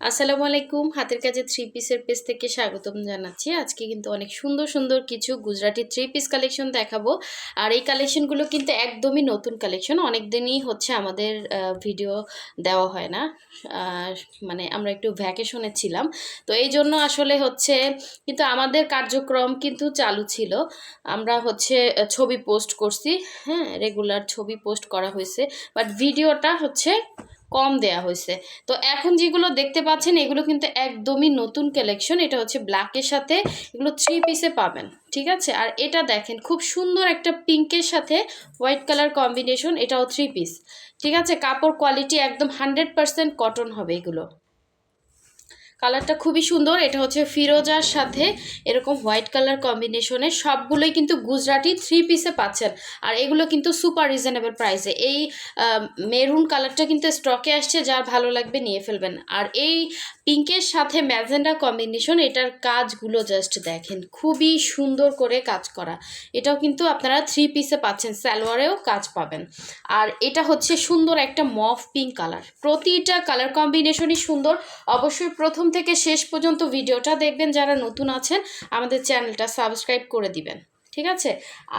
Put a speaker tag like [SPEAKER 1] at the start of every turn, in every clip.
[SPEAKER 1] আসসালামু আলাইকুম। হাতের কাজে থ্রি পিসের পেজ থেকে স্বাগতম জানাচ্ছি। আজকে কিন্তু অনেক সুন্দর সুন্দর কিছু গুজরাটি থ্রি পিস কালেকশন দেখাবো। আর এই কালেকশনগুলো কিন্তু একদমই নতুন কালেকশন। অনেক দিনই হচ্ছে আমাদের ভিডিও দেওয়া হয় না, মানে আমরা একটু ভ্যাকেশনে ছিলাম, তো এই জন্য আসলে হচ্ছে, কিন্তু আমাদের কার্যক্রম কিন্তু চালু ছিল। আমরা হচ্ছে ছবি পোস্ট করছি, হ্যাঁ, রেগুলার ছবি পোস্ট করা হয়েছে, বাট ভিডিওটা হচ্ছে কম দেয়া হয়েছে। তো এখন যেগুলো দেখতে পাচ্ছেন এগুলো কিন্তু একদমই নতুন কালেকশন। এটা হচ্ছে ব্ল্যাকের সাথে, এগুলো থ্রি পিসে পাবেন, ঠিক আছে। আর এটা দেখেন খুব সুন্দর একটা পিঙ্কের সাথে হোয়াইট কালার কম্বিনেশন, এটাও থ্রি পিস, ঠিক আছে। কাপড় কোয়ালিটি একদম 100% কটন হবে এগুলো। কালারটা খুবই সুন্দর। এটা হচ্ছে ফিরোজার সাথে এরকম হোয়াইট কালার কম্বিনেশনে, সবগুলোই কিন্তু গুজরাটি থ্রি পিসে পাচ্ছেন। আর এগুলো কিন্তু সুপার রিজনেবল প্রাইসে। এই মেরুন কালারটা কিন্তু স্টকে আসছে, যার ভালো লাগবে নিয়ে ফেলবেন। আর এই পিঙ্কের সাথে ম্যাজেন্ডা কম্বিনেশন, এটার কাজগুলো জাস্ট দেখেন, খুবই সুন্দর করে কাজ করা। এটাও কিন্তু আপনারা থ্রি পিসে পাচ্ছেন, সালোয়ারেও কাজ পাবেন। আর এটা হচ্ছে সুন্দর একটা মফ পিঙ্ক কালার। প্রতিটা কালার কম্বিনেশনই সুন্দর। অবশ্যই প্রথম থেকে শেষ পর্যন্ত ভিডিওটা দেখবেন। যারা নতুন আছেন আমাদের চ্যানেলটা সাবস্ক্রাইব করে দিবেন, ঠিক আছে।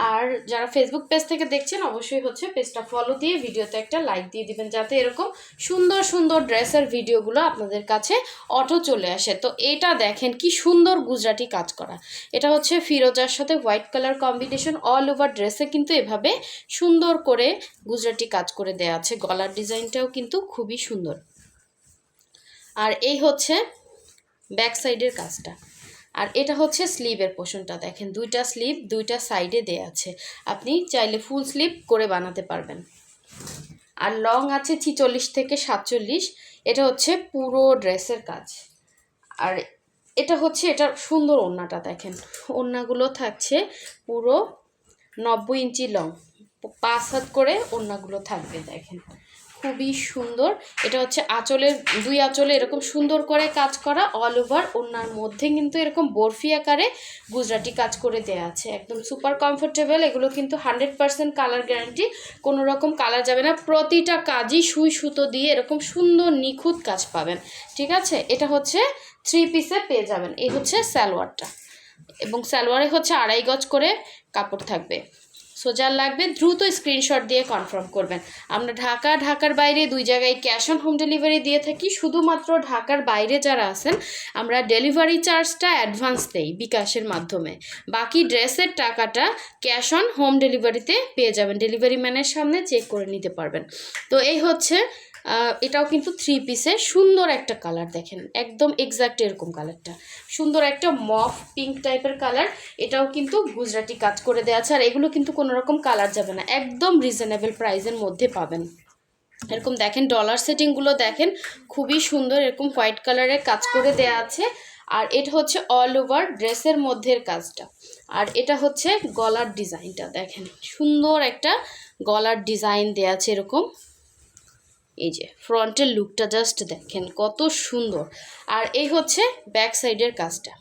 [SPEAKER 1] আর যারা ফেসবুক পেজ থেকে দেখছেন অবশ্যই হচ্ছে পেজটা ফলো দিয়ে ভিডিওতে একটা লাইক দিয়ে দিবেন, যাতে এরকম সুন্দর সুন্দর ড্রেসের ভিডিওগুলো আপনাদের কাছে অটো চলে আসে। তো এটা দেখেন কি সুন্দর গুজরাটি কাজ করা। এটা হচ্ছে ফিরোজার সাথে white colour combination, all over ড্রেসে কিন্তু এভাবে সুন্দর করে গুজরাটি কাজ করে দেওয়া আছে। গলার ডিজাইনটাও কিন্তু খুবই সুন্দর। আর এই হচ্ছে ব্যাক সাইডের কাজটা। আর এটা হচ্ছে স্লিভের পোর্শনটা দেখেন, দুইটা স্লিভ দুইটা সাইডে দেয়া আছে। আপনি চাইলে ফুল স্লিভ করে বানাতে পারবেন। আর লং আছে 46 থেকে 47। এটা হচ্ছে পুরো ড্রেসের কাজ। আর এটা হচ্ছে, এটা সুন্দর ওড়নাটা দেখেন, ওড়নাগুলো থাকছে পুরো 90 ইঞ্চি লং, 5 হাত করে ওড়নাগুলো থাকবে দেখেন, খুবই সুন্দর। এটা হচ্ছে আঁচলের, দুই আঁচলে এরকম সুন্দর করে কাজ করা, অল ওভার ওড়নার মধ্যে কিন্তু এরকম বরফি আকারে গুজরাটি কাজ করে দেয়া আছে। একদম সুপার কমফোর্টেবল। এগুলো কিন্তু 100% কালার গ্যারান্টি, কোনো রকম কালার যাবে না। প্রতিটা কাজই সুই সুতো দিয়ে এরকম সুন্দর নিখুঁত কাজ পাবেন, ঠিক আছে। এটা হচ্ছে থ্রি পিসে পেয়ে যাবেন। এই হচ্ছে সালোয়ারটা, এবং সালোয়ারে হচ্ছে 2.5 গজ করে কাপড় থাকবে। সো যার লাগবে দ্রুত স্ক্রিনশট দিয়ে কনফার্ম করবেন। আমরা ঢাকার বাইরে দুই জায়গায় ক্যাশ অন হোম ডেলিভারি দিয়ে থাকি। শুধুমাত্র ঢাকার বাইরে যারা আছেন আমরা ডেলিভারি চার্জটা অ্যাডভান্স দেই বিকাশের মাধ্যমে, বাকি ড্রেসের টাকাটা ক্যাশ অন হোম ডেলিভারিতে পেয়ে যাবেন। ডেলিভারি ম্যানের সামনে চেক করে নিতে পারবেন। তো এই হচ্ছে, এটাও কিন্তু থ্রি পিসে সুন্দর একটা কালার দেখেন, একদম এক্স্যাক্ট এরকম কালারটা, সুন্দর একটা মফ পিঙ্ক টাইপের কালার। এটাও কিন্তু গুজরাটি কাজ করে দেওয়া আছে। আর এগুলো কিন্তু কোনো রকম কালার যাবে না, একদম রিজনেবল প্রাইসের মধ্যে পাবেন। এরকম দেখেন ডলার সেটিংগুলো দেখেন, খুবই সুন্দর, এরকম হোয়াইট কালারের কাজ করে দেয়া আছে। আর এটা হচ্ছে অল ওভার ড্রেসের মধ্যের কাজটা। আর এটা হচ্ছে গলার ডিজাইনটা দেখেন, সুন্দর একটা গলার ডিজাইন দেয়া আছে এরকম। এই যে ফ্রন্টের লুকটা জাস্ট দেখেন কত সুন্দর। আর এই হচ্ছে ব্যাক সাইডের কাজটা।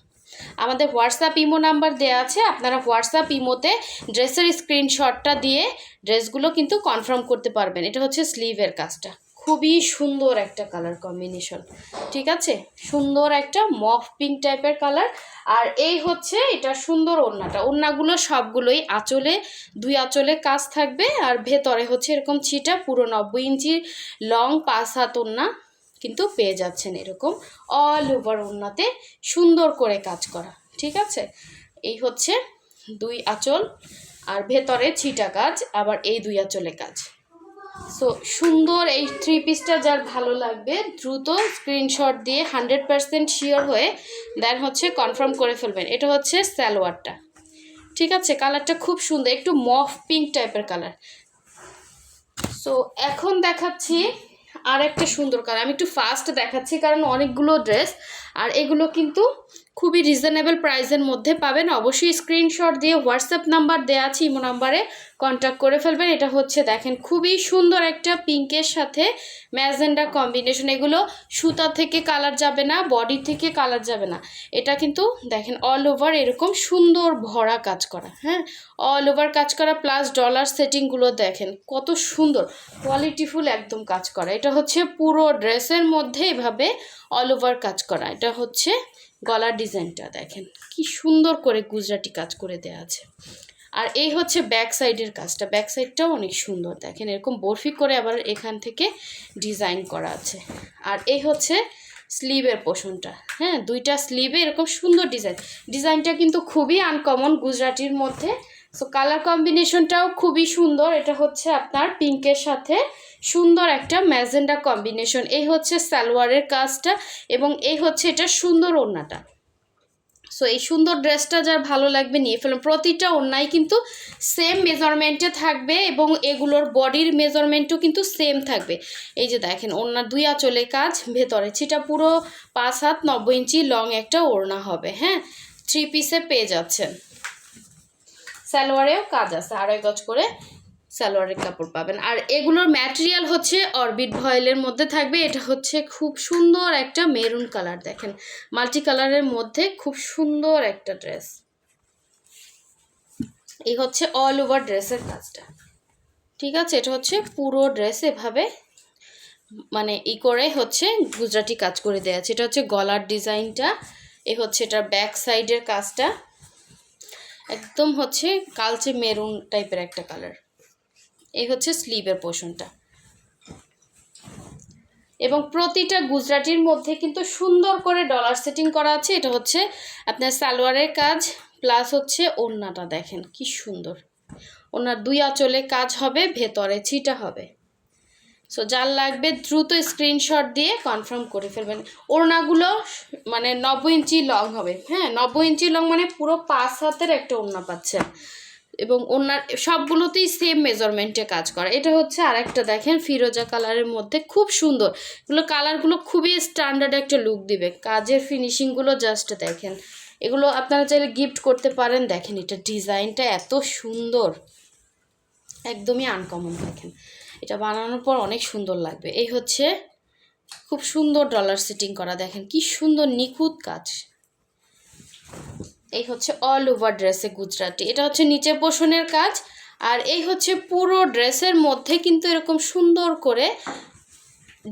[SPEAKER 1] আমাদের হোয়াটসঅ্যাপ ইমো নাম্বার দেওয়া আছে, আপনারা হোয়াটসঅ্যাপ ইমোতে ড্রেসের স্ক্রিনশটটা দিয়ে ড্রেসগুলো কিন্তু কনফার্ম করতে পারবেন। এটা হচ্ছে স্লিভের কাজটা, খুবই সুন্দর একটা কালার কম্বিনেশন, ঠিক আছে, সুন্দর একটা মফ পিঙ্ক টাইপের কালার। আর এই হচ্ছে এটা সুন্দর ওড়নাটা। ওড়নাগুলো সবগুলোই আঁচলে, দুই আঁচলে কাজ থাকবে। আর ভেতরে হচ্ছে এরকম ছিটা, পুরো 90 ইঞ্চি লং 5 হাত ওড়না কিন্তু পেয়ে যাচ্ছেন এরকম অল ওভার ওড়নাতে সুন্দর করে কাজ করা, ঠিক আছে। এই হচ্ছে দুই আঁচল, আর ভেতরে ছিটা কাজ, আবার এই দুই আঁচলে কাজ। সো সুন্দর এই থ্রি পিসটা যার ভালো লাগবে দ্রুত স্ক্রিনশট দিয়ে 100% শিওর হয়ে দেন হচ্ছে কনফার্ম করে ফেলবেন। এটা হচ্ছে সালোয়ারটা, ঠিক আছে। কালারটা খুব সুন্দর, একটু মফ পিঙ্ক টাইপের কালার। সো এখন দেখাচ্ছি আর একটা সুন্দর কালার। আমি একটু ফাস্ট দেখাচ্ছি কারণ অনেকগুলো ড্রেস, আর এগুলো কিন্তু খুবই রিজনেবল প্রাইসের মধ্যে পাবেন। অবশ্যই স্ক্রিনশট দিয়ে হোয়াটসঅ্যাপ নাম্বার দেওয়া আছে ইমো নাম্বারে কন্ট্যাক্ট করে ফেলবেন। এটা হচ্ছে দেখেন খুবই সুন্দর একটা পিঙ্কের সাথে ম্যাজেন্ডা কম্বিনেশন। এগুলো সুতা থেকে কালার যাবে না, বডি থেকে কালার যাবে না। এটা কিন্তু দেখেন অল ওভার এরকম সুন্দর ভরা কাজ করা, হ্যাঁ, অল ওভার কাজ করা, প্লাস ডলার সেটিংগুলো দেখেন কত সুন্দর কোয়ালিটিফুল একদম কাজ করা। এটা হচ্ছে পুরো ড্রেসের মধ্যে এভাবে অল ওভার কাজ করা। এটা হচ্ছে গলার ডিজাইনটা দেখেন কি সুন্দর করে গুজরাটি কাজ করে দেওয়া আছে। আর এই হচ্ছে ব্যাক সাইডের কাজটা, ব্যাক সাইডটাও অনেক সুন্দর দেখেন, এরকম বরফি করে আবার এখান থেকে ডিজাইন করা আছে। আর এই হচ্ছে স্লিভের পোর্শনটা, হ্যাঁ, দুইটা স্লিভে এরকম সুন্দর ডিজাইনটা কিন্তু খুবই আনকমন গুজরাটির মধ্যে। সো কালার কম্বিনেশনটাও খুবই সুন্দর। এটা হচ্ছে আপনার পিঙ্কের সাথে সুন্দর একটা ম্যাজেন্ডা কম্বিনেশন। এই হচ্ছে সালোয়ারের কাজটা এবং এই হচ্ছে এটা সুন্দর ওড়নাটা। সো এই সুন্দর ড্রেসটা যার ভালো লাগবে নিয়ে ফেলুন। প্রতিটা ওড়নাই কিন্তু সেম মেজারমেন্টে থাকবে এবং এগুলোর বডির মেজারমেন্টও কিন্তু সেম থাকবে। এই যে দেখেন ওড়নার 2 আঁচলে কাজ, ভেতরে ছিটা পুরো 5 হাত 90 ইঞ্চি লং একটা ওড়না হবে, হ্যাঁ, 3 পিসে পেয়ে যাচ্ছেন। সালোয়ারেও কাজ আছে, 2.5 গজ করে সালোয়ারের কাপড় পাবেন। আর এগুলোর ম্যাটেরিয়াল হচ্ছে অরবিট ভয়েলের মধ্যে থাকবে। এটা হচ্ছে খুব সুন্দর একটা মেরুন কালার, দেখেন মাল্টি কালারের মধ্যে খুব সুন্দর একটা ড্রেস। এই হচ্ছে অল ওভার ড্রেসের কাজটা, ঠিক আছে। এটা হচ্ছে পুরো ড্রেস এভাবে মানে করে হচ্ছে গুজরাটি কাজ করে দেওয়া আছে। এটা হচ্ছে গলার ডিজাইনটা, এই হচ্ছে এটার ব্যাক সাইডের কাজটা, একদম হচ্ছে কালচে মেরুন টাইপের একটা কালার। এই হচ্ছে স্লিভের পোর্শনটা এবং প্রতিটা গুজরাটির মধ্যে কিন্তু সুন্দর করে ডলার সেটিং করা আছে। এটা হচ্ছে আপনার সালোয়ারের কাজ প্লাস হচ্ছে ওড়নাটা দেখেন কি সুন্দর, ওড়নার 2 আঁচলে কাজ হবে, ভেতরে ছিটা হবে। সো যার লাগবে দ্রুত স্ক্রিনশট দিয়ে কনফার্ম করে ফেলবেন। ওড়নাগুলো মানে 90 ইঞ্চি লং হবে, হ্যাঁ, 90 ইঞ্চি লং মানে পুরো 5 হাতের একটা ওড়না পাচ্ছেন এবং ওনার সবগুলোতেই সেম মেজারমেন্টে কাজ করা। এটা হচ্ছে আরেকটা দেখেন ফিরোজা কালারের মধ্যে খুব সুন্দর, এগুলো কালারগুলো খুবই স্ট্যান্ডার্ড একটা লুক দিবে। কাজের ফিনিশিংগুলো জাস্ট দেখেন, এগুলো আপনারা চাইলে গিফট করতে পারেন। দেখেন এটা ডিজাইনটা এত সুন্দর, একদমই আনকমন। দেখেন এটা বানানোর পর অনেক সুন্দর লাগবে। এই হচ্ছে খুব সুন্দর ডলার সেটিং করা, দেখেন কি সুন্দর নিখুঁত কাজ। এই হচ্ছে অল ওভার ড্রেসে গুজরাটি, এটা হচ্ছে নিচের পোর্শনের কাজ। আর এই হচ্ছে পুরো ড্রেসের মধ্যে কিন্তু এরকম সুন্দর করে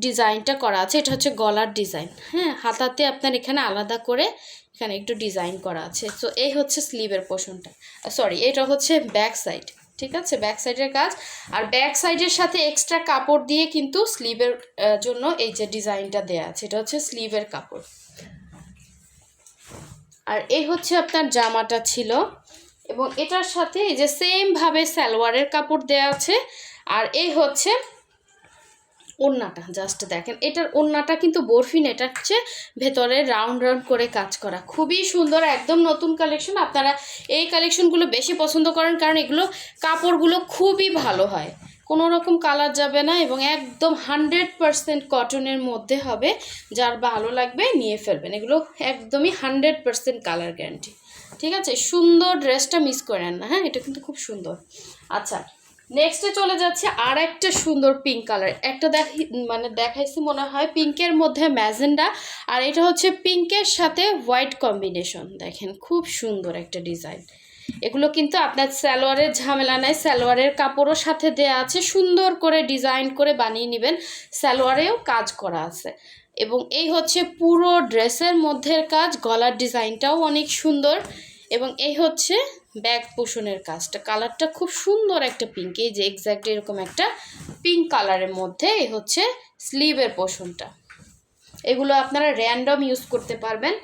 [SPEAKER 1] ডিজাইনটা করা আছে। এটা হচ্ছে গলার ডিজাইন, হ্যাঁ, হাতাতে আপনার এখানে আলাদা করে এখানে একটু ডিজাইন করা আছে। সো এই হচ্ছে স্লিভের পোর্শনটা, সরি এটা হচ্ছে ব্যাক সাইড, ঠিক আছে, ব্যাক সাইডের কাজ। আর ব্যাক সাইডের সাথে এক্সট্রা কাপড় দিয়ে কিন্তু স্লিভের জন্য এই যে ডিজাইনটা দেয়া আছে, এটা হচ্ছে স্লিভের কাপড়। আর এই হচ্ছে আপনার জামাটা ছিল এবং এটার সাথে এই যে সেমভাবে সালোয়ারের কাপড় দেওয়া আছে। আর এই হচ্ছে ওড়নাটা, জাস্ট দেখেন এটার ওড়নাটা কিন্তু বরফি না, এটা হচ্ছে ভেতরে রাউন্ড রাউন্ড করে কাজ করা, খুবই সুন্দর, একদম নতুন কালেকশন। আপনারা এই কালেকশনগুলো বেশি পছন্দ করেন কারণ এগুলো কাপড়গুলো খুবই ভালো হয়, কোনো রকম কালার যাবে না এবং একদম 100% কটনের মধ্যে হবে। যার ভালো লাগবে নিয়ে ফেলবেন, এগুলো একদমই 100% কালার গ্যারান্টি, ঠিক আছে। সুন্দর ড্রেসটা মিস করেন না, হ্যাঁ, এটা কিন্তু খুব সুন্দর। আচ্ছা নেক্সটে চলে যাচ্ছে আর একটা সুন্দর পিঙ্ক কালার, একটা দেখাইছি মনে হয় পিঙ্কের মধ্যে ম্যাজেন্ডা, আর এটা হচ্ছে পিঙ্কের সাথে হোয়াইট কম্বিনেশন। দেখেন খুব সুন্দর একটা ডিজাইন। এগুলো কিন্তু আপনার সালোয়ারের ঝামেলা নাই, সালোয়ারের কাপড়ও সাথে দেয়া আছে, সুন্দর করে ডিজাইন করে বানিয়ে নেবেন, সালোয়ারেও কাজ করা আছে। এবং এই হচ্ছে পুরো ড্রেসের মধ্যে কাজ, গলার ডিজাইনটাও অনেক সুন্দর এবং এই হচ্ছে ব্যাক পোর্শনের কাজটা, কালারটা খুব সুন্দর একটা পিঙ্ক, এই যে এক্স্যাক্ট এরকম একটা পিঙ্ক কালারের মধ্যে। এই হচ্ছে স্লিভের পোর্শনটা, এগুলো আপনারা র্যান্ডম ইউজ করতে পারবেন,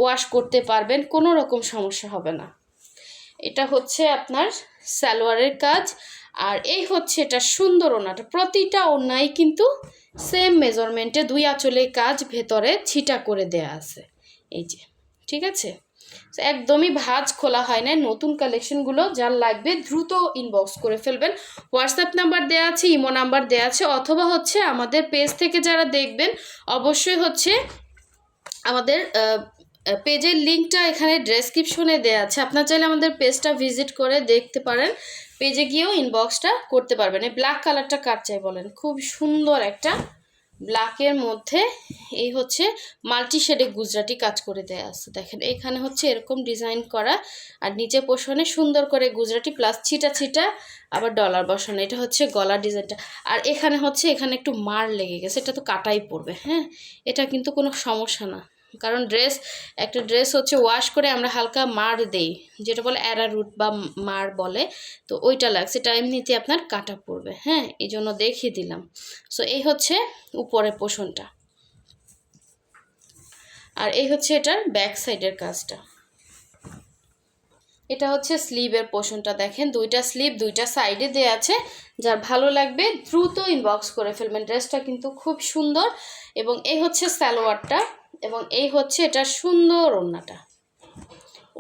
[SPEAKER 1] ওয়াশ করতে পারবেন, কোনো রকম সমস্যা হবে না। এটা হচ্ছে আপনার সালোয়ারের কাজ আর এই হচ্ছে এটা সুন্দর ওড়নাটা, প্রতিটা ওড়নাই কিন্তু সেম মেজারমেন্টে 2 আঁচলে কাজ, ভেতরে ছিটা করে দেয়া আছে, এই যে, ঠিক আছে। একদমই ভাঁজ খোলা হয় না, নতুন কালেকশনগুলো যার লাগবে দ্রুত ইনবক্স করে ফেলবেন। হোয়াটসঅ্যাপ নাম্বার দেওয়া আছে, ইমো নাম্বার দেওয়া আছে, অথবা হচ্ছে আমাদের পেজ থেকে যারা দেখবেন অবশ্যই হচ্ছে আমাদের পেজের লিঙ্কটা এখানে ডেসক্রিপশনে দেওয়া আছে, আপনার চাইলে আমাদের পেজটা ভিজিট করে দেখতে পারেন। পেজে গিয়েও ইনবক্সটা করতে পারবেন। এই ব্ল্যাক কালারটা কার চাই বলেন, খুব সুন্দর একটা ব্ল্যাকের মধ্যে এই হচ্ছে মাল্টি শেডে গুজরাটি কাজ করে দেয়া আছে। দেখেন এখানে হচ্ছে এরকম ডিজাইন করা, আর নিচে পোষণে সুন্দর করে গুজরাটি প্লাস ছিটা ছিটা আবার ডলার বসানো। এটা হচ্ছে গলা ডিজাইনটা। আর এখানে হচ্ছে এখানে একটু মার লেগে গেছে, এটা তো কাটাই পড়বে, হ্যাঁ, এটা কিন্তু কোনো সমস্যা না, কারণ একটা ড্রেস হচ্ছে ওয়াশ করে আমরা হালকা মার দেই, যেটা বলে অ্যারারুট বা মার বলে, তো ওইটা লাগছে, এটা এমনিতে আপনার কাটা পড়বে, হ্যাঁ, এই জন্য দেখিয়ে দিলাম। সো এই হচ্ছে উপরের পোষণটা, আর এই হচ্ছে এটার ব্যাক সাইডের কাজটা। এটা হচ্ছে স্লিভের পোর্শনটা, দেখেন দুইটা স্লিভ দুইটা সাইডে দেওয়া আছে। যার ভালো লাগবে দ্রুত ইনবক্স করে ফেলবেন, ড্রেসটা কিন্তু খুব সুন্দর। এবং এই হচ্ছে সালোয়ারটা, এবং এই হচ্ছে এটা সুন্দর ওড়নাটা।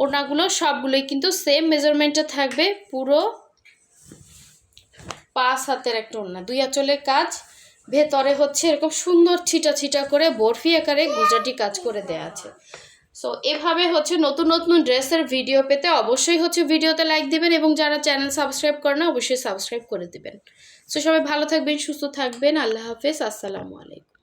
[SPEAKER 1] ওড়নাগুলো সবগুলোই কিন্তু সেম মেজারমেন্টে থাকবে, পুরো 5 হাতের একটা ওড়না, 2 আঁচলের কাজ, ভেতরে হচ্ছে এরকম সুন্দর ছিটা ছিটা করে বরফি আকারে গুজরাটি কাজ করে দেওয়া আছে। সো এভাবে হচ্ছে নতুন নতুন ড্রেসের ভিডিও পেতে অবশ্যই হচ্ছে ভিডিওতে লাইক দিবেন, এবং যারা চ্যানেল সাবস্ক্রাইব করে না অবশ্যই সাবস্ক্রাইব করে দিবেন। সো সবাই ভালো থাকবেন, সুস্থ থাকবেন, আল্লাহ হাফেজ, আসসালামু আলাইকুম।